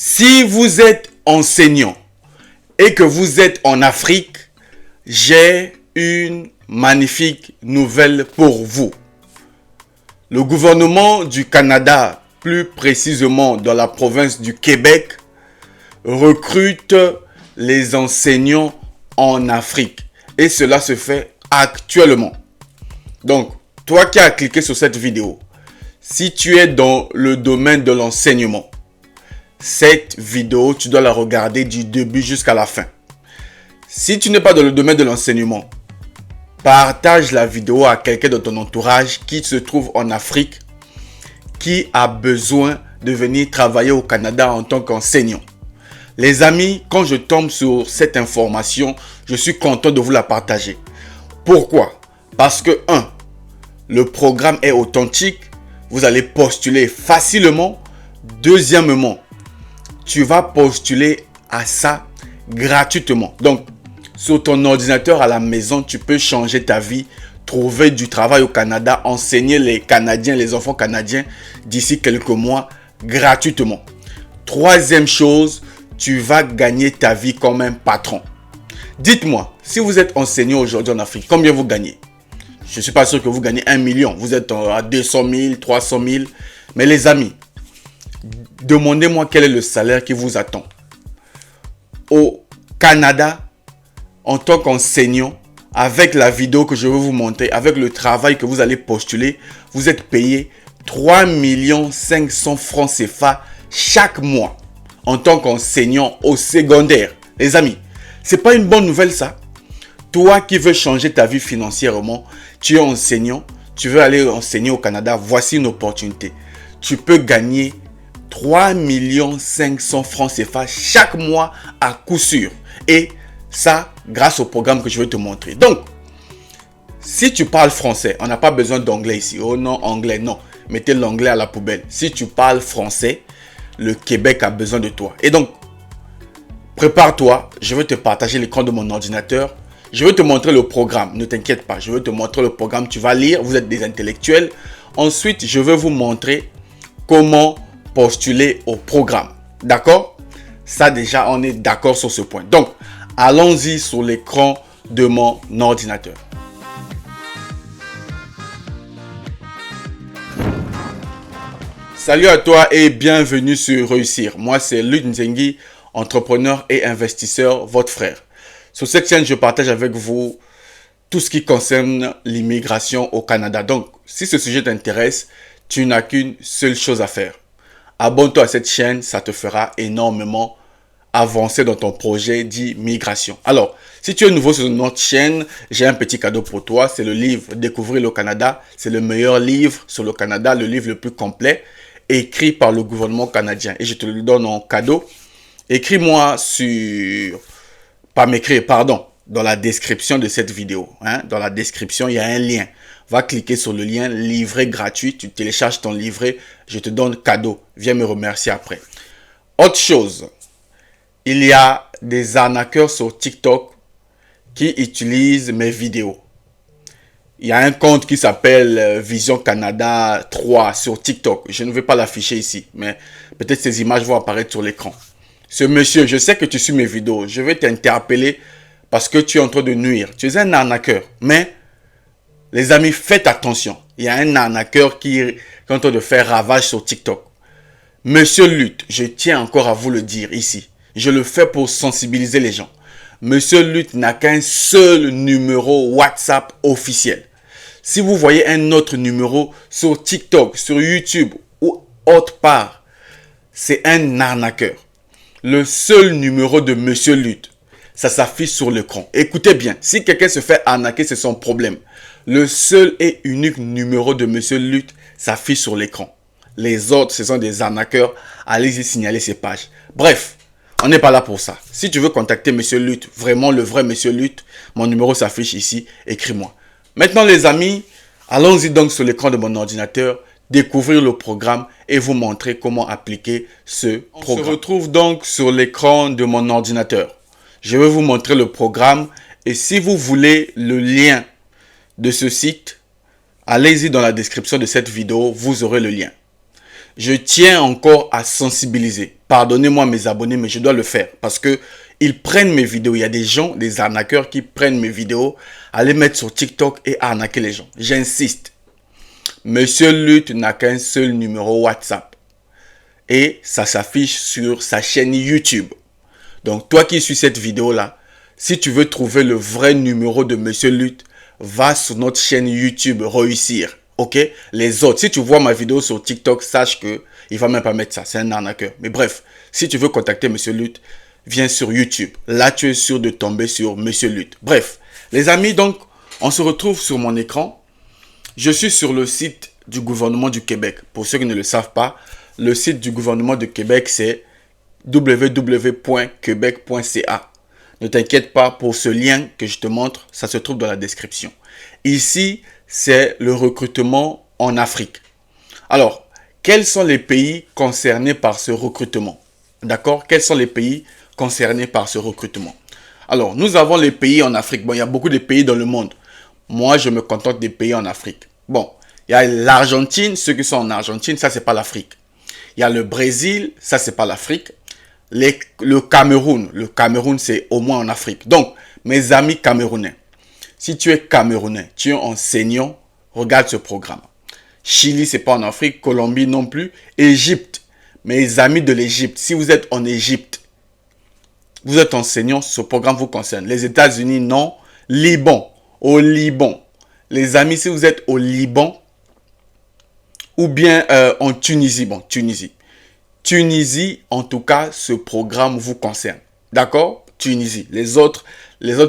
Si vous êtes enseignant et que vous êtes en Afrique, j'ai une magnifique nouvelle pour vous. Le gouvernement du Canada, plus précisément dans la province du Québec, recrute les enseignants en Afrique. Et cela se fait actuellement. Donc, toi qui as cliqué sur cette vidéo, si tu es dans le domaine de l'enseignement, cette vidéo, tu dois la regarder du début jusqu'à la fin. Si tu n'es pas dans le domaine de l'enseignement, partage la vidéo à quelqu'un de ton entourage qui se trouve en Afrique, qui a besoin de venir travailler au Canada en tant qu'enseignant. Les amis, quand je tombe sur cette information, je suis content de vous la partager. Pourquoi? Parce que 1. Le programme est authentique, vous allez postuler facilement. Deuxièmement, tu vas postuler à ça gratuitement. Donc, sur ton ordinateur à la maison, tu peux changer ta vie, trouver du travail au Canada, enseigner les Canadiens, les enfants canadiens d'ici quelques mois gratuitement. Troisième chose, tu vas gagner ta vie comme un patron. Dites-moi, si vous êtes enseignant aujourd'hui en Afrique, combien vous gagnez? Je ne suis pas sûr que vous gagnez 1 million. Vous êtes à 200 000, 300 000. Mais les amis, demandez-moi quel est le salaire qui vous attend. Au Canada, en tant qu'enseignant, avec la vidéo que je vais vous montrer, avec le travail que vous allez postuler, vous êtes payé 3 500 000 francs CFA chaque mois en tant qu'enseignant au secondaire. Les amis, c'est pas une bonne nouvelle ça? Toi qui veux changer ta vie financièrement, tu es enseignant, tu veux aller enseigner au Canada, voici une opportunité. Tu peux gagner 3 500 000 francs CFA chaque mois à coup sûr. Et ça, grâce au programme que je vais te montrer. Donc, si tu parles français, on n'a pas besoin d'anglais ici. Oh non, anglais, non. Mettez l'anglais à la poubelle. Si tu parles français, le Québec a besoin de toi. Et donc, prépare-toi. Je vais te partager l'écran de mon ordinateur. Je vais te montrer le programme. Ne t'inquiète pas, je vais te montrer le programme. Tu vas lire, vous êtes des intellectuels. Ensuite, je vais vous montrer comment postuler au programme. D'accord? Ça déjà, on est d'accord sur ce point. Donc, allons-y sur l'écran de mon ordinateur. Salut à toi et bienvenue sur Réussir. Moi, c'est Luc Nzengi, entrepreneur et investisseur, votre frère. Sur cette chaîne, je partage avec vous tout ce qui concerne l'immigration au Canada. Donc, si ce sujet t'intéresse, tu n'as qu'une seule chose à faire. Abonne-toi à cette chaîne, ça te fera énormément avancer dans ton projet d'immigration. Alors, si tu es nouveau sur notre chaîne, j'ai un petit cadeau pour toi. C'est le livre Découvrir le Canada. C'est le meilleur livre sur le Canada, le livre le plus complet, écrit par le gouvernement canadien. Et je te le donne en cadeau. Écris-moi dans la description de cette vidéo. Dans la description, il y a un lien. Va cliquer sur le lien livret gratuit. Tu télécharges ton livret. Je te donne cadeau. Viens me remercier après. Autre chose. Il y a des arnaqueurs sur TikTok qui utilisent mes vidéos. Il y a un compte qui s'appelle Vision Canada 3 sur TikTok. Je ne vais pas l'afficher ici, mais peut-être ces images vont apparaître sur l'écran. Ce monsieur, je sais que tu suis mes vidéos. Je vais t'interpeller parce que tu es en train de nuire. Tu es un arnaqueur. Mais, les amis, faites attention. Il y a un arnaqueur qui est en train de faire ravage sur TikTok. Monsieur Lutte, je tiens encore à vous le dire ici. Je le fais pour sensibiliser les gens. Monsieur Lutte n'a qu'un seul numéro WhatsApp officiel. Si vous voyez un autre numéro sur TikTok, sur YouTube ou autre part, c'est un arnaqueur. Le seul numéro de Monsieur Lutte, ça s'affiche sur l'écran. Écoutez bien, si quelqu'un se fait arnaquer, c'est son problème. Le seul et unique numéro de Monsieur Lutte s'affiche sur l'écran. Les autres, ce sont des arnaqueurs. Allez-y signaler ces pages. Bref. On n'est pas là pour ça. Si tu veux contacter Monsieur Lutte, vraiment le vrai Monsieur Lutte, mon numéro s'affiche ici, écris-moi. Maintenant les amis, allons-y donc sur l'écran de mon ordinateur, découvrir le programme et vous montrer comment appliquer ce programme. On se retrouve donc sur l'écran de mon ordinateur. Je vais vous montrer le programme et si vous voulez le lien de ce site, allez-y dans la description de cette vidéo, vous aurez le lien. Je tiens encore à sensibiliser. Pardonnez-moi mes abonnés, mais je dois le faire parce que ils prennent mes vidéos. Il y a des gens, des arnaqueurs qui prennent mes vidéos, à les mettre sur TikTok et arnaquer les gens. J'insiste. Monsieur Lutte n'a qu'un seul numéro WhatsApp. Et ça s'affiche sur sa chaîne YouTube. Donc, toi qui suis cette vidéo-là, si tu veux trouver le vrai numéro de Monsieur Lutte, va sur notre chaîne YouTube Réussir. Ok? Les autres, si tu vois ma vidéo sur TikTok, sache que il va même pas mettre ça. C'est un arnaqueur. Mais bref, si tu veux contacter Monsieur Lutte, viens sur YouTube. Là, tu es sûr de tomber sur Monsieur Lutte. Bref, les amis, donc, on se retrouve sur mon écran. Je suis sur le site du gouvernement du Québec. Pour ceux qui ne le savent pas, le site du gouvernement du Québec, c'est www.quebec.ca. Ne t'inquiète pas pour ce lien que je te montre, ça se trouve dans la description. Ici, c'est le recrutement en Afrique. Alors, quels sont les pays concernés par ce recrutement? D'accord? Quels sont les pays concernés par ce recrutement? Alors, nous avons les pays en Afrique. Bon, il y a beaucoup de pays dans le monde. Moi, je me contente des pays en Afrique. Bon, il y a l'Argentine, ceux qui sont en Argentine, ça, c'est pas l'Afrique. Il y a le Brésil, ça, c'est pas l'Afrique. Le Cameroun, c'est au moins en Afrique. Donc, mes amis camerounais, si tu es camerounais, tu es enseignant, regarde ce programme. Chili, c'est pas en Afrique. Colombie non plus. Égypte, mes amis de l'Égypte, si vous êtes en Égypte, vous êtes enseignant, ce programme vous concerne. Les États-Unis, non. Liban, au Liban. Les amis, si vous êtes au Liban, ou bien en Tunisie, bon, Tunisie, en tout cas, ce programme vous concerne. D'accord? Tunisie. Les autres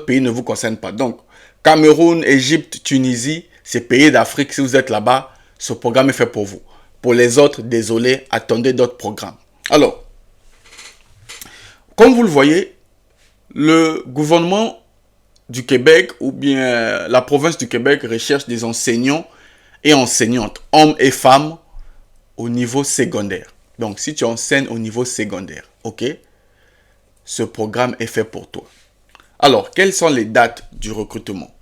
pays ne vous concernent pas. Donc, Cameroun, Égypte, Tunisie, ces pays d'Afrique, si vous êtes là-bas, ce programme est fait pour vous. Pour les autres, désolé, attendez d'autres programmes. Alors, comme vous le voyez, le gouvernement du Québec ou bien la province du Québec recherche des enseignants et enseignantes, hommes et femmes, au niveau secondaire. Donc, si tu enseignes au niveau secondaire, ok, ce programme est fait pour toi. Alors, quelles sont les dates du recrutement?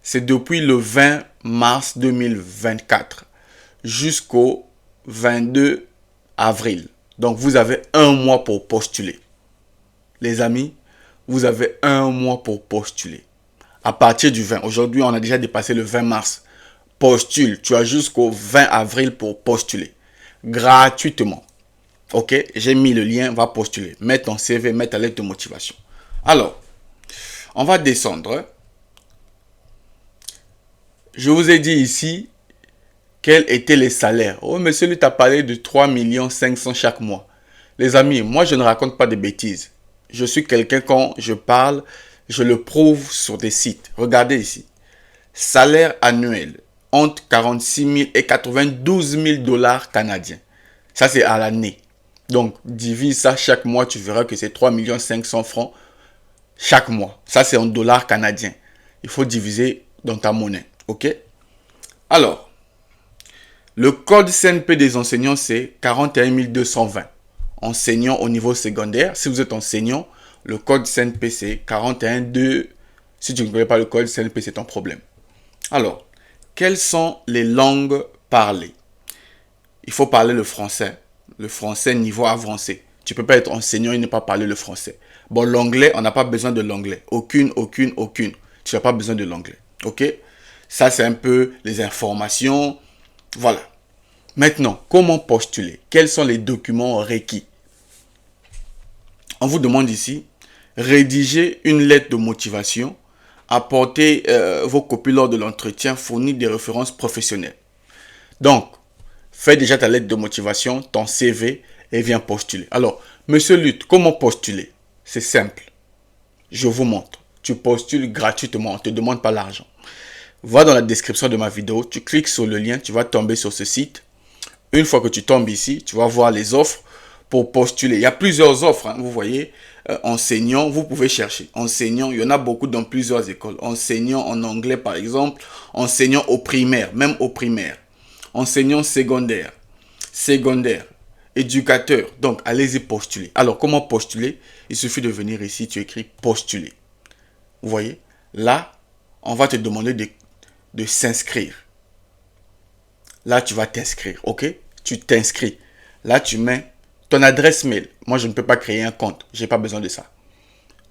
C'est depuis le 20 mars 2024 jusqu'au 22 avril. Donc, vous avez un mois pour postuler. Les amis, vous avez un mois pour postuler. À partir du 20, aujourd'hui, on a déjà dépassé le 20 mars. Postule, tu as jusqu'au 20 avril pour postuler. Gratuitement. Ok, j'ai mis le lien, va postuler. Mets ton CV, mets ta lettre de motivation. Alors, on va descendre. Je vous ai dit ici quels étaient les salaires. Oh, monsieur, lui t'a parlé de 3 500 000 chaque mois. Les amis, moi, je ne raconte pas de bêtises. Je suis quelqu'un, quand je parle, je le prouve sur des sites. Regardez ici. Salaire annuel entre 46 000 et 92 000 dollars canadiens. Ça, c'est à l'année. Donc, divise ça chaque mois, tu verras que c'est 3 500 000 francs chaque mois. Ça, c'est en dollars canadiens. Il faut diviser dans ta monnaie. OK? Alors, le code CNP des enseignants, c'est 41 220. Enseignants au niveau secondaire. Si vous êtes enseignant, le code CNP, c'est 41 2. Si tu ne connais pas le code CNP, c'est ton problème. Alors, quelles sont les langues parlées? Il faut parler le français. Le français niveau avancé. Tu ne peux pas être enseignant et ne pas parler le français. Bon, l'anglais, on n'a pas besoin de l'anglais. Aucune. Tu n'as pas besoin de l'anglais. OK? Ça, c'est un peu les informations. Voilà. Maintenant, comment postuler? Quels sont les documents requis? On vous demande ici, rédiger une lettre de motivation, apporter vos copies lors de l'entretien, fournir des références professionnelles. Donc, fais déjà ta lettre de motivation, ton CV et viens postuler. Alors, monsieur Lutte, comment postuler? C'est simple. Je vous montre. Tu postules gratuitement, on ne te demande pas l'argent. Va dans la description de ma vidéo, tu cliques sur le lien, tu vas tomber sur ce site. Une fois que tu tombes ici, tu vas voir les offres pour postuler. Il y a plusieurs offres, hein, vous voyez. Enseignant, vous pouvez chercher. Enseignant, il y en a beaucoup dans plusieurs écoles. Enseignant en anglais, par exemple. Enseignant au primaire, même au primaire. Enseignant secondaire. Éducateur. Donc, allez-y postuler. Alors, comment postuler? Il suffit de venir ici, tu écris postuler. Vous voyez? Là, on va te demander de s'inscrire. Là, tu vas t'inscrire, ok? Tu t'inscris. Là, tu mets ton adresse mail. Moi, je ne peux pas créer un compte. Je n'ai pas besoin de ça.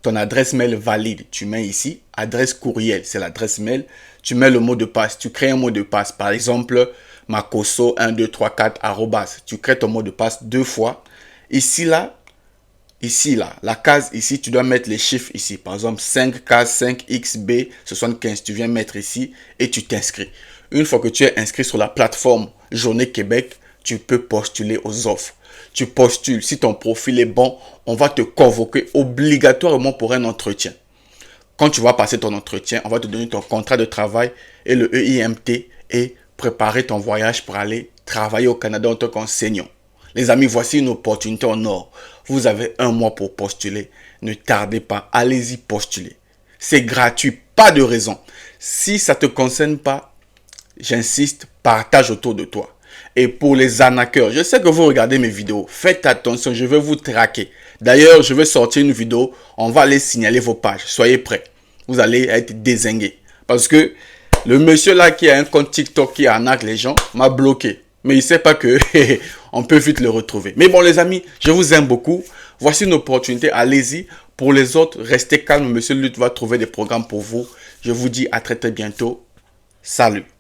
Ton adresse mail valide. Tu mets ici, adresse courriel, c'est l'adresse mail. Tu mets le mot de passe. Tu crées un mot de passe. Par exemple, makoso1234 @. Tu crées ton mot de passe 2 fois. Ici, là, la case ici, tu dois mettre les chiffres ici. Par exemple, 5K5XB75. Tu viens mettre ici et tu t'inscris. Une fois que tu es inscrit sur la plateforme Journée Québec, tu peux postuler aux offres. Tu postules. Si ton profil est bon, on va te convoquer obligatoirement pour un entretien. Quand tu vas passer ton entretien, on va te donner ton contrat de travail et le EIMT et préparer ton voyage pour aller travailler au Canada en tant qu'enseignant. Les amis, voici une opportunité en or. Vous avez 1 mois pour postuler. Ne tardez pas. Allez-y postuler. C'est gratuit. Pas de raison. Si ça ne te concerne pas, j'insiste, partage autour de toi. Et pour les arnaqueurs, je sais que vous regardez mes vidéos. Faites attention, je vais vous traquer. D'ailleurs, je vais sortir une vidéo. On va aller signaler vos pages. Soyez prêts. Vous allez être dézingués. Parce que le monsieur là qui a un compte TikTok qui arnaque les gens m'a bloqué. Mais il ne sait pas que on peut vite le retrouver. Mais bon les amis, je vous aime beaucoup. Voici une opportunité, allez-y. Pour les autres, restez calme. Monsieur Lutte va trouver des programmes pour vous. Je vous dis à très bientôt. Salut.